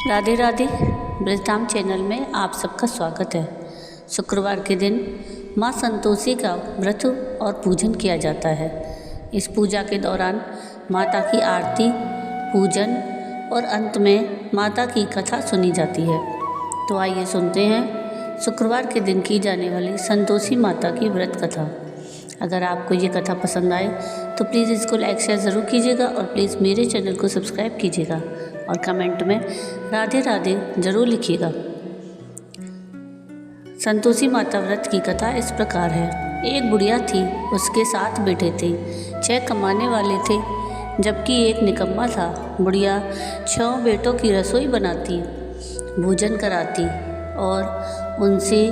Radhe Radhe. Brajdham channel में आप सबका स्वागत है। शुक्रवार के दिन माँ संतोषी का व्रत और पूजन किया जाता है। इस पूजा के दौरान माता की आरती, पूजन और अंत में माता की कथा सुनी जाती है। तो आइए सुनते हैं शुक्रवार के दिन की जाने वाली संतोषी माता की व्रत कथा। अगर आपको ये कथा पसंद आए तो प्लीज़ इसको लाइक शेयर ज़रूर कीजिएगा और प्लीज़ मेरे चैनल को सब्सक्राइब कीजिएगा और कमेंट में राधे राधे ज़रूर लिखिएगा। संतोषी माता व्रत की कथा इस प्रकार है। एक बुढ़िया थी, उसके 7 बेटे थे। 6 कमाने वाले थे जबकि एक निकम्मा था। बुढ़िया 6 बेटों की रसोई बनाती, भोजन कराती और उनसे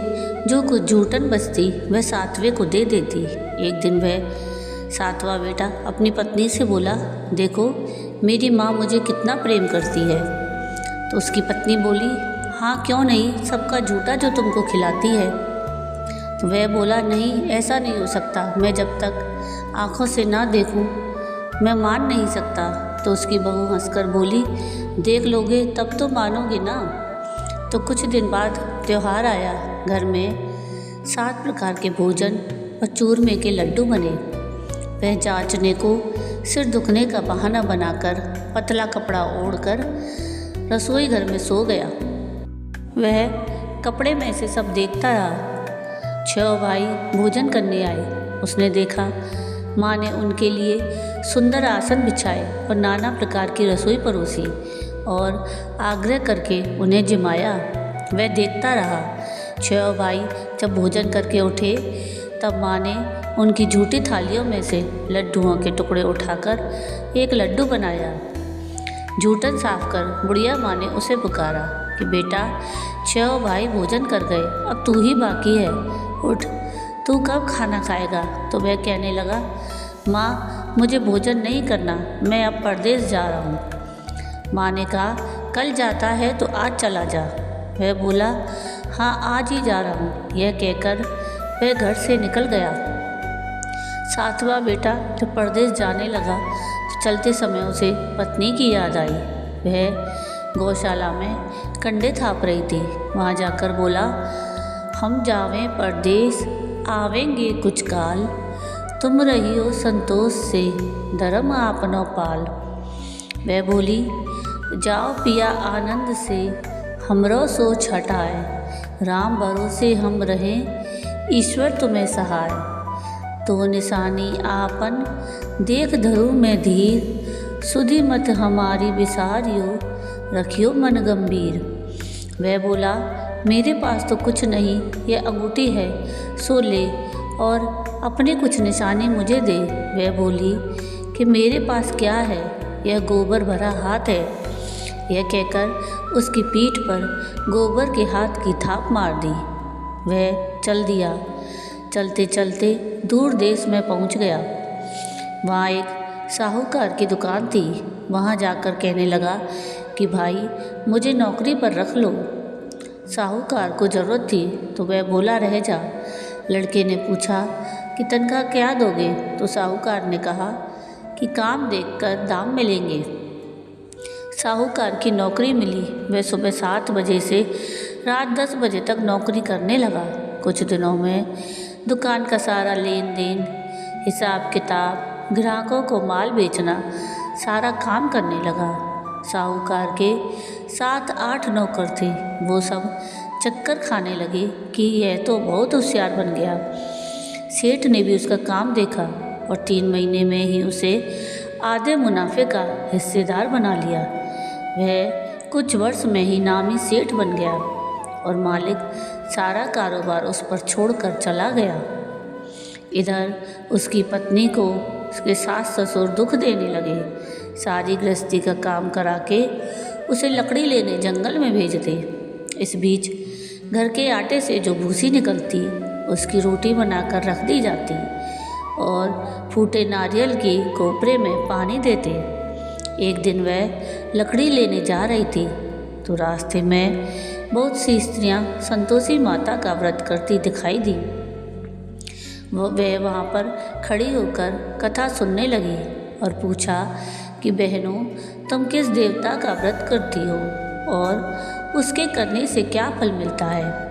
जो कुछ जूठन बचती वह 7वें को दे देती। एक दिन वह 7वां बेटा अपनी पत्नी से बोला, देखो मेरी माँ मुझे कितना प्रेम करती है। तो उसकी पत्नी बोली, हाँ क्यों नहीं, सबका जूठा जो तुमको खिलाती है। तो वह बोला, नहीं ऐसा नहीं हो सकता, मैं जब तक आँखों से ना देखूं मैं मान नहीं सकता। तो उसकी बहू हंसकर बोली, देख लोगे तब तो मानोगे ना। तो कुछ दिन बाद त्यौहार आया। घर में 7 प्रकार के भोजन और चूरमे के लड्डू बने। वह जांचने को सिर दुखने का बहाना बनाकर पतला कपड़ा ओढ़कर रसोई घर में सो गया। वह कपड़े में से सब देखता रहा। 6 भाई भोजन करने आए। उसने देखा माँ ने उनके लिए सुंदर आसन बिछाए और नाना प्रकार की रसोई परोसी और आग्रह करके उन्हें जिमाया। वह देखता रहा। 6 भाई जब भोजन करके उठे तब माँ ने उनकी झूठी थालियों में से लड्डुओं के टुकड़े उठाकर एक लड्डू बनाया। जूठन साफ कर बुढ़िया माँ ने उसे पुकारा कि बेटा 6 भाई भोजन कर गए, अब तू ही बाकी है, उठ, तू कब खाना खाएगा। तो वह कहने लगा, माँ मुझे भोजन नहीं करना, मैं अब परदेश जा रहा हूँ। माँ ने कहा, कल जाता है तो आज चला जा। वह बोला, हाँ आज ही जा रहा हूँ। यह कहकर वह घर से निकल गया। 7वां बेटा जब परदेश जाने लगा तो चलते समय उसे पत्नी की याद आई। वह गौशाला में कंडे थाप रही थी। वहाँ जाकर बोला, हम जावें परदेश आवेंगे कुछ काल, तुम रही हो संतोष से धर्म आपनो पाल। वह बोली, जाओ पिया आनंद से हमरो सोच हटाए, राम भरोसे हम रहें ईश्वर तुम्हें सहाय। तो निशानी आपन देख धरू में धीर, सुधि मत हमारी विसारियो रखियो मन गंभीर। वह बोला, मेरे पास तो कुछ नहीं, यह अंगूठी है, सो ले और अपने कुछ निशानी मुझे दे। वह बोली कि मेरे पास क्या है, यह गोबर भरा हाथ है। यह कहकर उसकी पीठ पर गोबर के हाथ की थाप मार दी। वह चल दिया। चलते चलते दूर देश में पहुंच गया। वहाँ एक साहूकार की दुकान थी। वहाँ जाकर कहने लगा कि भाई मुझे नौकरी पर रख लो। साहूकार को ज़रूरत थी तो वह बोला, रह जा। लड़के ने पूछा कि तनख्वाह क्या दोगे। तो साहूकार ने कहा कि काम देखकर दाम मिलेंगे। साहूकार की नौकरी मिली। वह सुबह 7 बजे से रात 10 बजे तक नौकरी करने लगा। कुछ दिनों में दुकान का सारा लेन देन, हिसाब किताब, ग्राहकों को माल बेचना, सारा काम करने लगा। साहूकार के 7-8 नौकर थे। वो सब चक्कर खाने लगे कि यह तो बहुत होशियार बन गया। सेठ ने भी उसका काम देखा और 3 महीने में ही उसे आधे मुनाफे का हिस्सेदार बना लिया। वह कुछ वर्ष में ही नामी सेठ बन गया और मालिक सारा कारोबार उस पर छोड़कर चला गया। इधर उसकी पत्नी को उसके सास ससुर दुख देने लगे। सारी गृहस्थी का काम करा के उसे लकड़ी लेने जंगल में भेजते। इस बीच घर के आटे से जो भूसी निकलती उसकी रोटी बनाकर रख दी जाती और फूटे नारियल की कोपरे में पानी देते। एक दिन वह लकड़ी लेने जा रही थी तो रास्ते में बहुत सी स्त्रियां संतोषी माता का व्रत करती दिखाई दी। वह वहाँ पर खड़ी होकर कथा सुनने लगी और पूछा कि बहनों तुम किस देवता का व्रत करती हो और उसके करने से क्या फल मिलता है।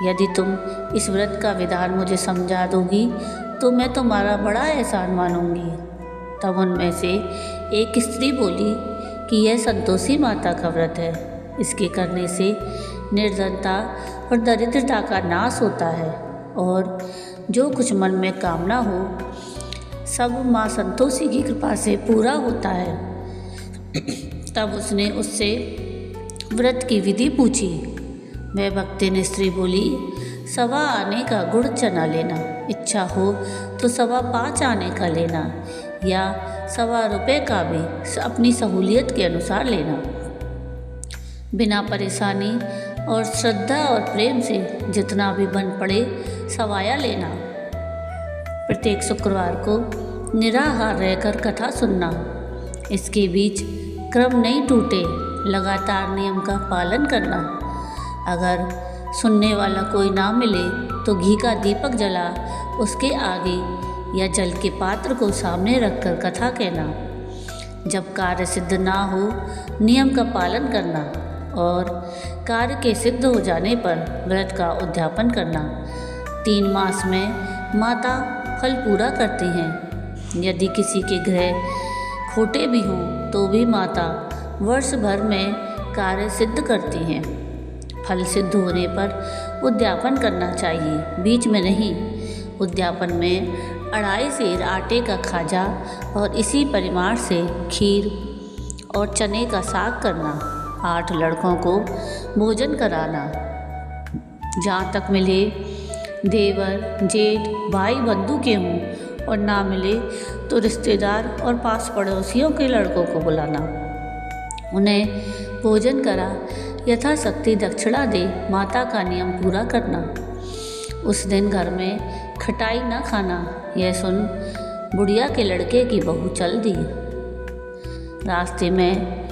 यदि तुम इस व्रत का विधान मुझे समझा दोगी तो मैं तुम्हारा बड़ा एहसान मानूंगी। तब उनमें से एक स्त्री बोली कि यह संतोषी माता का व्रत है। इसके करने से निर्धनता और दरिद्रता का नाश होता है और जो कुछ मन में कामना हो सब माँ संतोषी की कृपा से पूरा होता है। तब उसने उससे व्रत की विधि पूछी। वह भक्ति ने स्त्री बोली, 1.25 आने का गुड़ चना लेना, इच्छा हो तो 5.25 आने का लेना या 1.25 रुपये का भी अपनी सहूलियत के अनुसार लेना। बिना परेशानी और श्रद्धा और प्रेम से जितना भी बन पड़े सवाया लेना। प्रत्येक शुक्रवार को निराहार रहकर कथा सुनना। इसके बीच क्रम नहीं टूटे, लगातार नियम का पालन करना। अगर सुनने वाला कोई ना मिले तो घी का दीपक जला उसके आगे या जल के पात्र को सामने रखकर कथा कहना। जब कार्य सिद्ध ना हो नियम का पालन करना और कार्य के सिद्ध हो जाने पर व्रत का उद्यापन करना। 3 मास में माता फल पूरा करती हैं। यदि किसी के ग्रह खोटे भी हों तो भी माता वर्ष भर में कार्य सिद्ध करती हैं। फल सिद्ध होने पर उद्यापन करना चाहिए, बीच में नहीं। उद्यापन में 2.5 सेर आटे का खाजा और इसी परिमाण से खीर और चने का साग करना। 8 लड़कों को भोजन कराना। जहाँ तक मिले देवर जेठ भाई बंधु के हों और ना मिले तो रिश्तेदार और पास पड़ोसियों के लड़कों को बुलाना। उन्हें भोजन करा यथाशक्ति दक्षिणा दे माता का नियम पूरा करना। उस दिन घर में खटाई न खाना। यह सुन बुढ़िया के लड़के की बहू चल दी। रास्ते में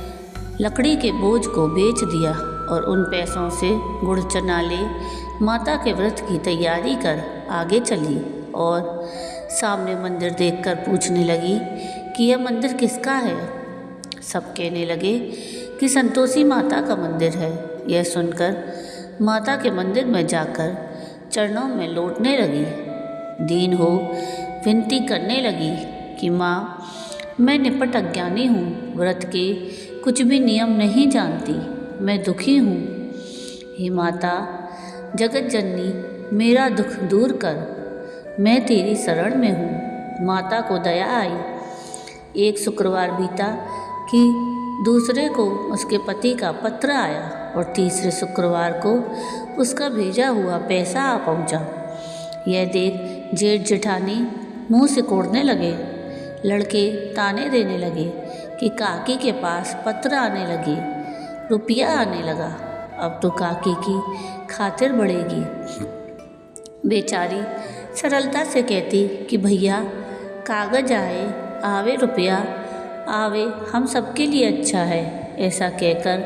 लकड़ी के बोझ को बेच दिया और उन पैसों से गुड़ चना ले माता के व्रत की तैयारी कर आगे चली और सामने मंदिर देखकर पूछने लगी कि यह मंदिर किसका है। सब कहने लगे कि संतोषी माता का मंदिर है। यह सुनकर माता के मंदिर में जाकर चरणों में लौटने लगी। दीन हो विनती करने लगी कि माँ, मैं निपट अज्ञानी हूँ, व्रत के कुछ भी नियम नहीं जानती, मैं दुखी हूँ। हे माता जगत जननी, मेरा दुख दूर कर, मैं तेरी शरण में हूँ। माता को दया आई। एक शुक्रवार बीता कि दूसरे को उसके पति का पत्र आया और तीसरे शुक्रवार को उसका भेजा हुआ पैसा आ पहुँचा। यह देख जेठ जेठानी मुँह सिकोड़ने लगे। लड़के ताने देने लगे कि काकी के पास पत्र आने लगे, रुपया आने लगा, अब तो काकी की खातिर बढ़ेगी। बेचारी सरलता से कहती कि भैया कागज आए आवे रुपया आवे, हम सबके लिए अच्छा है। ऐसा कहकर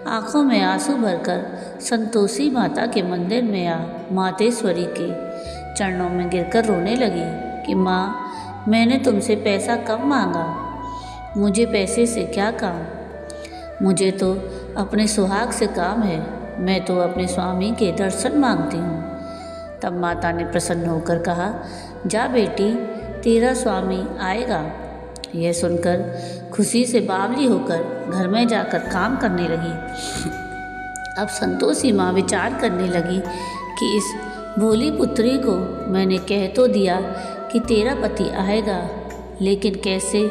आँखों में आंसू भरकर संतोषी माता के मंदिर में आ मातेश्वरी के चरणों में गिरकर रोने लगी कि माँ, मैंने तुमसे पैसा कब मांगा, मुझे पैसे से क्या काम, मुझे तो अपने सुहाग से काम है, मैं तो अपने स्वामी के दर्शन मांगती हूँ। तब माता ने प्रसन्न होकर कहा, जा बेटी, तेरा स्वामी आएगा। यह सुनकर खुशी से बावली होकर घर में जाकर काम करने लगी। अब संतोषी माँ विचार करने लगी कि इस भोली पुत्री को मैंने कह तो दिया कि तेरा पति आएगा, लेकिन कैसे,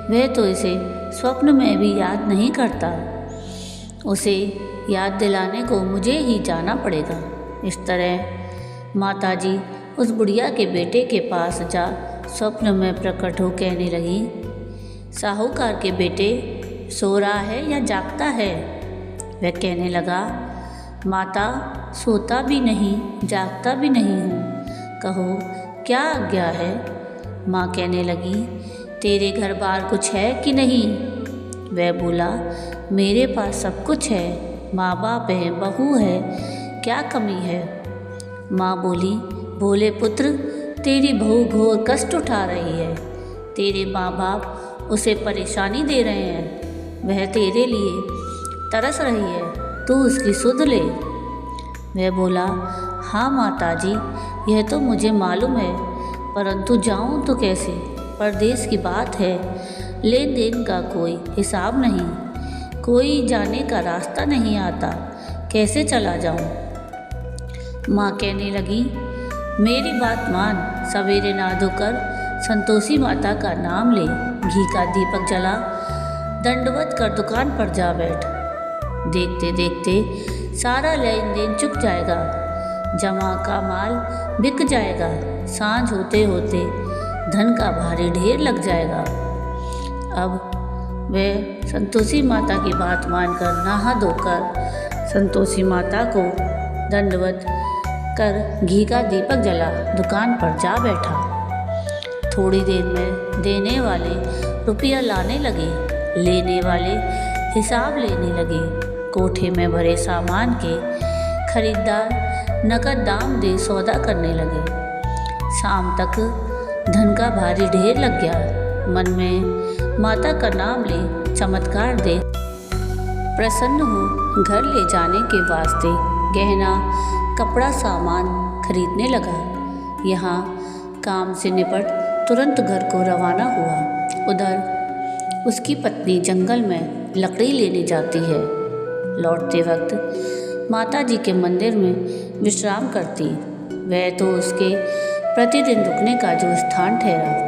वह तो इसे स्वप्न में भी याद नहीं करता। उसे याद दिलाने को मुझे ही जाना पड़ेगा। इस तरह माताजी उस बुढ़िया के बेटे के पास जा स्वप्न में प्रकट हो कहने लगी, साहूकार के बेटे, सो रहा है या जागता है? वह कहने लगा, माता, सोता भी नहीं जागता भी नहीं हूँ, कहो क्या आज्ञा है? माँ कहने लगी, तेरे घर बार कुछ है कि नहीं? वह बोला, मेरे पास सब कुछ है, माँ बाप है, बहू है, क्या कमी है? माँ बोली, भोले पुत्र, तेरी बहू घोर कष्ट उठा रही है, तेरे माँ बाप उसे परेशानी दे रहे हैं, वह तेरे लिए तरस रही है, तू उसकी सुध ले। वह बोला, हाँ माताजी, यह तो मुझे मालूम है, परंतु जाऊं तो कैसे? परदेश की बात है, लेन देन का कोई हिसाब नहीं, कोई जाने का रास्ता नहीं आता, कैसे चला जाऊं? माँ कहने लगी, मेरी बात मान, सवेरे नहा धोकर संतोषी माता का नाम ले, घी का दीपक जला, दंडवत कर दुकान पर जा बैठ। देखते देखते सारा लेन देन चुक जाएगा, जमा का माल बिक जाएगा, सांझ होते होते धन का भारी ढेर लग जाएगा। अब वह संतोषी माता की बात मानकर नहा धोकर संतोषी माता को दंडवत कर घी का दीपक जला दुकान पर जा बैठा। थोड़ी देर में देने वाले रुपया लाने लगे, लेने वाले हिसाब लेने लगे। कोठे में भरे सामान के खरीदार नकद दाम दे सौदा करने लगे। शाम तक धन का भारी ढेर लग गया। मन में माता का नाम ले चमत्कार दे प्रसन्न हो घर ले जाने के वास्ते गहना कपड़ा सामान खरीदने लगा। यहाँ काम से निपट तुरंत घर को रवाना हुआ। उधर उसकी पत्नी जंगल में लकड़ी लेने जाती है। लौटते वक्त माता जी के मंदिर में विश्राम करती। वह तो उसके प्रतिदिन रुकने का जो स्थान ठहरा।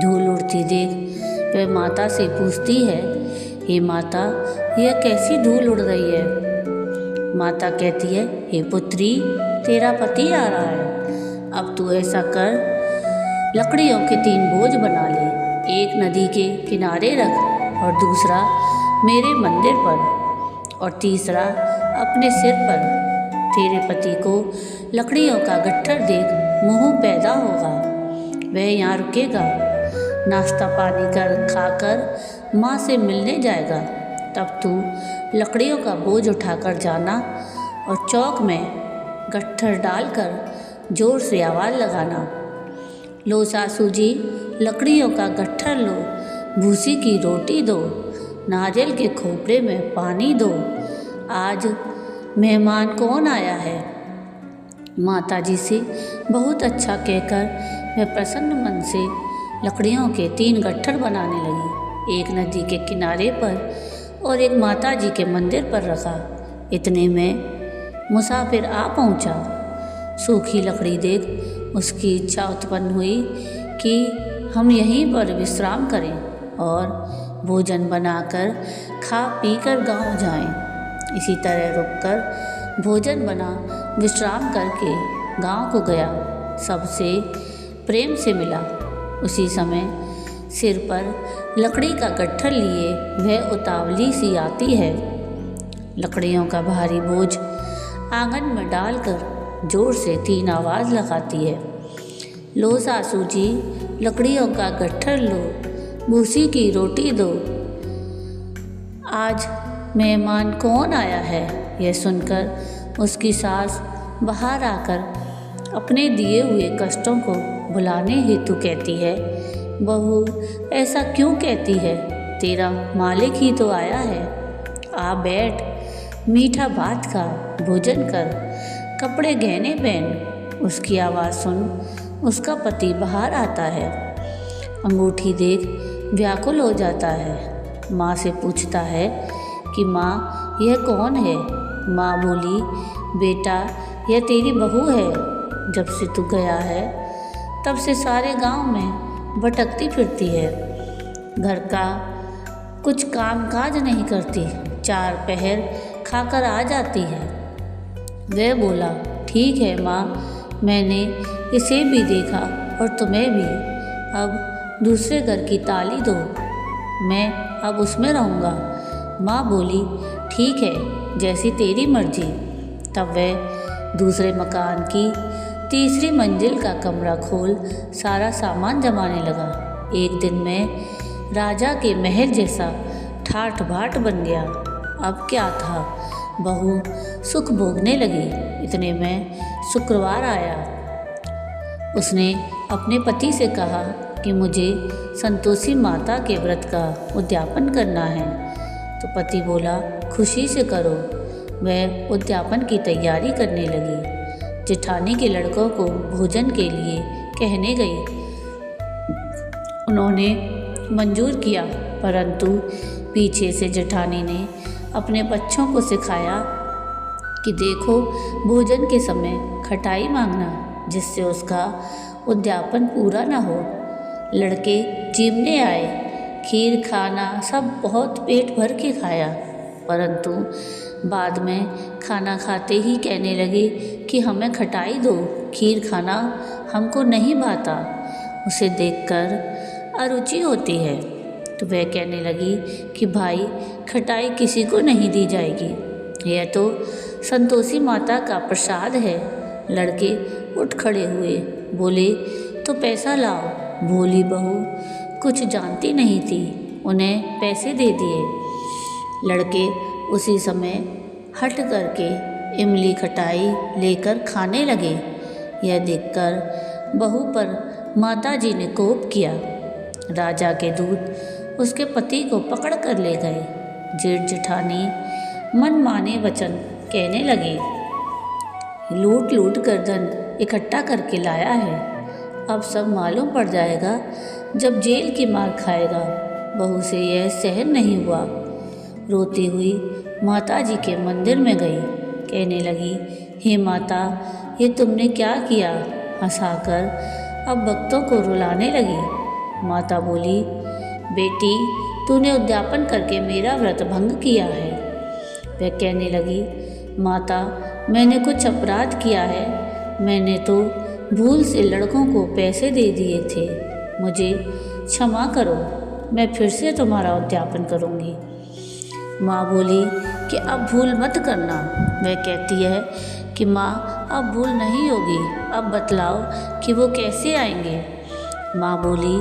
धूल उड़ती देख वह माता से पूछती है, हे माता, यह कैसी धूल उड़ रही है? माता कहती है, हे पुत्री, तेरा पति आ रहा है। अब तू ऐसा कर, लकड़ियों के 3 बोझ बना ले, एक नदी के किनारे रख और दूसरा मेरे मंदिर पर और तीसरा अपने सिर पर। तेरे पति को लकड़ियों का गट्ठर देख मोह पैदा होगा। वह यहाँ रुकेगा, नाश्ता पानी खाकर माँ से मिलने जाएगा। तब तू लकड़ियों का बोझ उठाकर जाना और चौक में गट्ठर डालकर जोर से आवाज़ लगाना, लो सासू जी, लकड़ियों का गट्ठर लो, भूसी की रोटी दो, नारियल के खोपड़े में पानी दो, आज मेहमान कौन आया है? माता जी से बहुत अच्छा कहकर मैं प्रसन्न मन से लकड़ियों के 3 गट्ठर बनाने लगी। एक नदी के किनारे पर और एक माता जी के मंदिर पर रखा। इतने में मुसाफिर आ पहुंचा। सूखी लकड़ी देख उसकी इच्छा उत्पन्न हुई कि हम यहीं पर विश्राम करें और भोजन बनाकर खा पी कर गाँव जाएं। इसी तरह रुककर भोजन बना विश्राम करके गांव को गया। सबसे प्रेम से मिला। उसी समय सिर पर लकड़ी का गट्ठर लिए वह उतावली सी आती है। लकड़ियों का भारी बोझ आंगन में डालकर जोर से 3 आवाज़ लगाती है, लो सासू जी, लकड़ियों का गट्ठर लो, भूसी की रोटी दो, आज मेहमान कौन आया है? यह सुनकर उसकी सास बाहर आकर अपने दिए हुए कष्टों को भुलाने हेतु कहती है, बहू ऐसा क्यों कहती है? तेरा मालिक ही तो आया है। आ बैठ, मीठा भात खा, भोजन कर, कपड़े गहने पहन। उसकी आवाज़ सुन उसका पति बाहर आता है। अंगूठी देख व्याकुल हो जाता है। माँ से पूछता है कि माँ यह कौन है? माँ बोली, बेटा यह तेरी बहू है। जब से तू गया है तब से सारे गांव में भटकती फिरती है, घर का कुछ काम काज नहीं करती, 4 पहर खाकर आ जाती है। वह बोला, ठीक है माँ, मैंने इसे भी देखा और तुम्हें भी। अब दूसरे घर की ताली दो, मैं अब उसमें रहूँगा। माँ बोली, ठीक है, जैसी तेरी मर्जी। तब वह दूसरे मकान की 3री मंजिल का कमरा खोल सारा सामान जमाने लगा। एक दिन में राजा के महल जैसा ठाठ बाट बन गया। अब क्या था, बहू सुख भोगने लगी। इतने में शुक्रवार आया। उसने अपने पति से कहा कि मुझे संतोषी माता के व्रत का उद्यापन करना है। तो पति बोला, खुशी से करो। वह उद्यापन की तैयारी करने लगी। जेठानी के लड़कों को भोजन के लिए कहने गई। उन्होंने मंजूर किया, परंतु पीछे से जेठानी ने अपने बच्चों को सिखाया कि देखो, भोजन के समय खटाई मांगना, जिससे उसका उद्यापन पूरा न हो। लड़के जीवने आए, खीर खाना सब बहुत पेट भर के खाया, परंतु बाद में खाना खाते ही कहने लगे कि हमें खटाई दो, खीर खाना हमको नहीं भाता। उसे देखकर अरुचि होती है। तो वह कहने लगी कि भाई, खटाई किसी को नहीं दी जाएगी, यह तो संतोषी माता का प्रसाद है। लड़के उठ खड़े हुए, बोले तो पैसा लाओ। भोली बहू कुछ जानती नहीं थी, उन्हें पैसे दे दिए। लड़के उसी समय हट करके इमली खटाई लेकर खाने लगे। यह देखकर बहू पर माताजी ने कोप किया। राजा के दूत उसके पति को पकड़ कर ले गए। जेठ जेठानी मनमाने वचन कहने लगे, लूट लूट कर धन इकट्ठा करके लाया है, अब सब मालूम पड़ जाएगा जब जेल की मार खाएगा। बहू से यह सहन नहीं हुआ। रोती हुई माता जी के मंदिर में गई। कहने लगी, हे माता, ये तुमने क्या किया? हंसाकर अब भक्तों को रुलाने लगी। माता बोली, बेटी, तूने उद्यापन करके मेरा व्रत भंग किया है। वह कहने लगी, माता, मैंने कुछ अपराध किया है। मैंने तो भूल से लड़कों को पैसे दे दिए थे, मुझे क्षमा करो, मैं फिर से तुम्हारा उद्यापन करूँगी। माँ बोली कि अब भूल मत करना। वह कहती है कि माँ, अब भूल नहीं होगी, अब बतलाओ कि वो कैसे आएंगे। माँ बोली,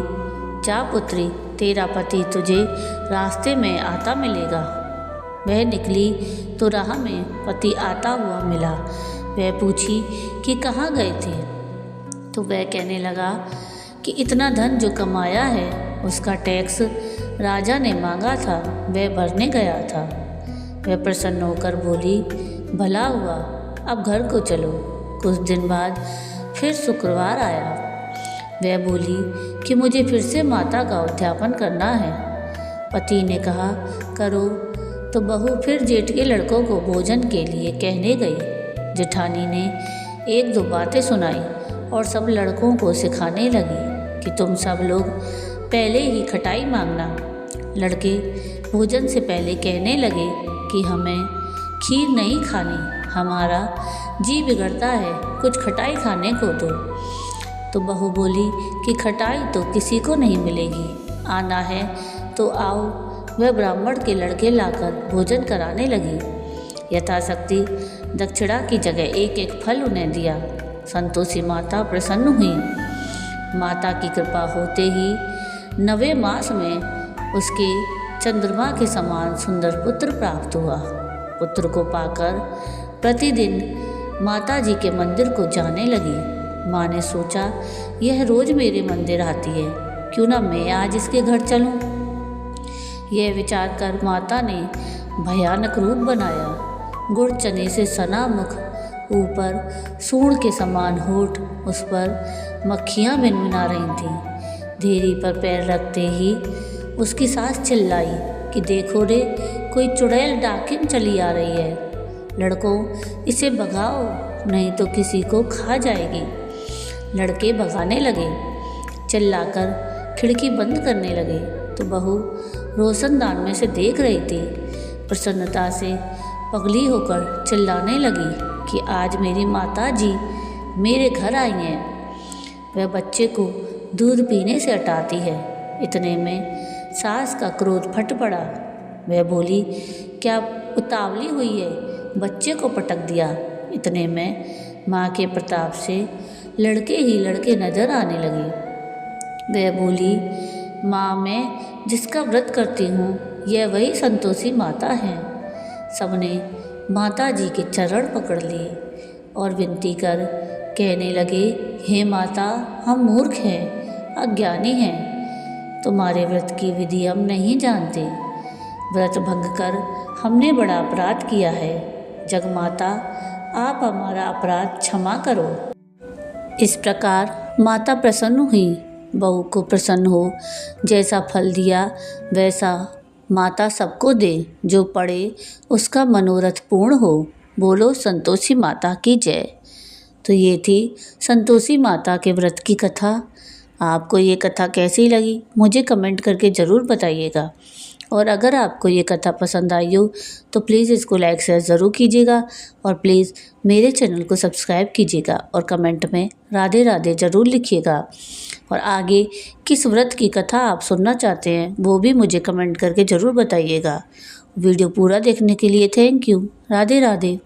जा पुत्री, तेरा पति तुझे रास्ते में आता मिलेगा। वह निकली तो राह में पति आता हुआ मिला। वह पूछी कि कहाँ गए थे? तो वह कहने लगा कि इतना धन जो कमाया है उसका टैक्स राजा ने मांगा था, वह भरने गया था। वह प्रसन्न होकर बोली, भला हुआ, अब घर को चलो। कुछ दिन बाद फिर शुक्रवार आया। वह बोली कि मुझे फिर से माता का उद्यापन करना है। पति ने कहा, करो। तो बहू फिर जेठ के लड़कों को भोजन के लिए कहने गई। जेठानी ने एक दो बातें सुनाई और सब लड़कों को सिखाने लगी कि तुम सब लोग पहले ही खटाई मांगना। लड़के भोजन से पहले कहने लगे कि हमें खीर नहीं खानी, हमारा जी बिगड़ता है, कुछ खटाई खाने को दो। तो बहू बोली कि खटाई तो किसी को नहीं मिलेगी, आना है तो आओ। वह ब्राह्मण के लड़के लाकर भोजन कराने लगी। यथाशक्ति दक्षिणा की जगह एक एक फल उन्हें दिया। संतोषी माता प्रसन्न हुई। माता की कृपा होते ही 9वें मास में उसके चंद्रमा के समान सुंदर पुत्र प्राप्त हुआ। पुत्र को पाकर प्रतिदिन माता जी के मंदिर को जाने लगी। माँ ने सोचा, यह रोज मेरे मंदिर आती है, क्यों ना मैं आज इसके घर चलूं। यह विचार कर माता ने भयानक रूप बनाया। गुड़ चने से सना मुख, ऊपर सूंड के समान होठ, उस पर मक्खियाँ भिनभिना रही थीं। धीरी पर पैर रखते ही उसकी सास चिल्लाई कि देखो रे, कोई चुड़ैल डाकिन चली आ रही है। लड़कों, इसे भगाओ, नहीं तो किसी को खा जाएगी। लड़के भगाने लगे। चिल्लाकर खिड़की बंद करने लगे तो बहू रोशनदान में से देख रही थी। प्रसन्नता से पगली होकर चिल्लाने लगी कि आज मेरी माता जी मेरे घर आई हैं। वह बच्चे को दूध पीने से हटाती है। इतने में सास का क्रोध फट पड़ा। वह बोली, क्या उतावली हुई है, बच्चे को पटक दिया। इतने में माँ के प्रताप से लड़के ही लड़के नजर आने लगे। वह बोली, माँ, मैं जिसका व्रत करती हूँ यह वही संतोषी माता है। सबने माता जी के चरण पकड़ लिए और विनती कर कहने लगे, हे माता, हम मूर्ख हैं, अज्ञानी हैं, तुम्हारे व्रत की विधि हम नहीं जानते। व्रत भंग कर हमने बड़ा अपराध किया है। जगमाता, आप हमारा अपराध क्षमा करो। इस प्रकार माता प्रसन्न हुई। बहू को प्रसन्न हो, जैसा फल दिया वैसा माता सबको दे, जो पढ़े उसका मनोरथ पूर्ण हो। बोलो संतोषी माता की जय। तो ये थी संतोषी माता के व्रत की कथा। आपको ये कथा कैसी लगी मुझे कमेंट करके ज़रूर बताइएगा। और अगर आपको ये कथा पसंद आई हो तो प्लीज़ इसको लाइक शेयर ज़रूर कीजिएगा और प्लीज़ मेरे चैनल को सब्सक्राइब कीजिएगा और कमेंट में राधे राधे ज़रूर लिखिएगा। और आगे किस व्रत की कथा आप सुनना चाहते हैं वो भी मुझे कमेंट करके ज़रूर बताइएगा। वीडियो पूरा देखने के लिए थैंक यू। राधे राधे।